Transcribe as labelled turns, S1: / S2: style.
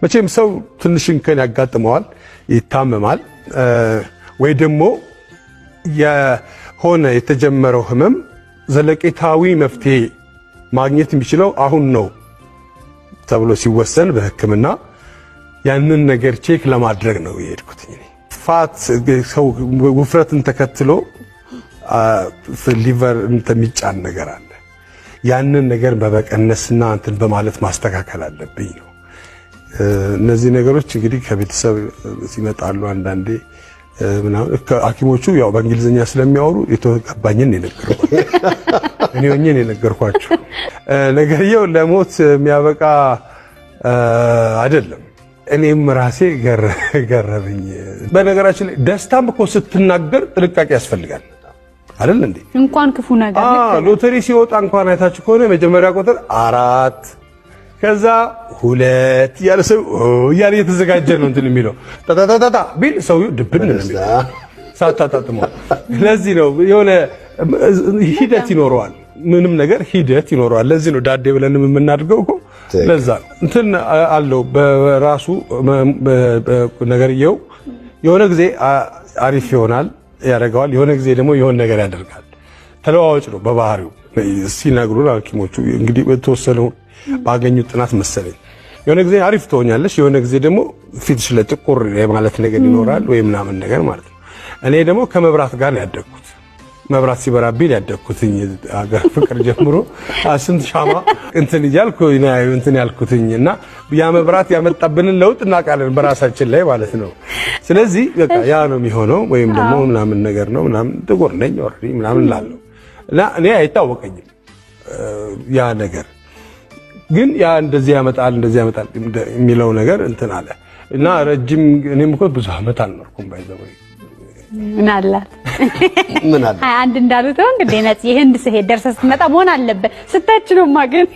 S1: መቼም ሰው ትንሽ እንከን ያጋጥመዋል ይታመማል ወይ ደግሞ የሆነ የተጀመረው ህመም ዘለቄታዊ መፍትሄ ማግኘት የሚችለው አሁን ነው ተብሎ ሲወሰን በህክምና ያንን ነገር ቼክ ለማድረግ ነው የሄድኩት ፋት ሰው ውፍረትን ተከትሎ ሊቨር እንደሚጫን ነገር አለ ያንን ነገር በበቀነስና እንትን በማለት ማስተካከል አለብኝ ነው እነዚህ ነገሮች እንግዲህ ከቤተሰብ ሲመጣሉ አንዳንዴ ምናምን ሐኪሞቹ ያው በእንግሊዝኛ ስለሚያወሩ የተገባኝን የነገርኳቸው እኔ ሆኜ የነገርኳቸው ነገርየው ለሞት የሚያበቃ አይደለም እኔም ራሴ ገረበኝ በነገራችን ላይ ደስታም እኮ ስትናገር ጥንቃቄ ያስፈልጋል አይደል እንዴ
S2: እንኳን ክፉ ነገር
S1: ሎተሪ ሲወጣ እንኳን አይታችሁ ከሆነ መጀመሪያ ቁጥር 4 ከዛ 2 ያለ ሰው ያለ የተዘጋጀ ነው እንትን የሚለው ታታታታ ቢል ሰው ድብን ነው ሳታጣጥሞ ለዚህ ነው የሆነ ሂደት ይኖረዋል ምንም ነገር ሂደት ይኖረዋል ለዚህ ነው ዳዴ ብለን የምናደርገው እኮ ለዛ እንትን አለው በራሱ ነገርየው የሆነ ጊዜ አሪፍ ይሆናል ያደርጋል የሆነ ጊዜ ደግሞ የሆነ ነገር ያደርጋል ተለዋዋጭ ነው በባህሪው ሲነግሩን ሐኪሞቹ እንግዲህ በተወሰነው ባገኙት ጥናት መሰለኝ የሆነ ጊዜ አሪፍ ትሆኛለሽ የሆነ ጊዜ ደግሞ ፊትሽ ለጥቁር የማለት ነገር ይኖራል ወይ ምናምን ነገር ማለት ነው እኔ ደግሞ ከመብራት ጋር ያደግኩት መብራት ሲበራብኝ ያደግኩትኝ አገር ፍቅር ጀምሮ ስንት ሻማ እንትን ይያልኩ እንትን ያልኩትኝና ያ መብራት ያመጣብንን ለውጥ እናቃለን በራሳችን ላይ ማለት ነው ስለዚህ በቃ ያ ነው የሚሆነው ወይም ደግሞ ምናምን ነገር ነው ምናምን ጥቁር ነኝ ኦሬዲ ምናምን ላለው እና እኔ አይታወቀኝም ያ ነገር ግን ያ እንደዚህ ያመጣል የሚለው ነገር እንትን አለ እና ረጅም እኔም እኮ ብዙ አመት አልኖርኩም ባይዘው
S2: ምን አላት 21 እንዳሉት እንግዲህ ነጽ ይሄን ስሄድ ደርሰህ ስትመጣ መሆን አለበት ስታች ነው ማገን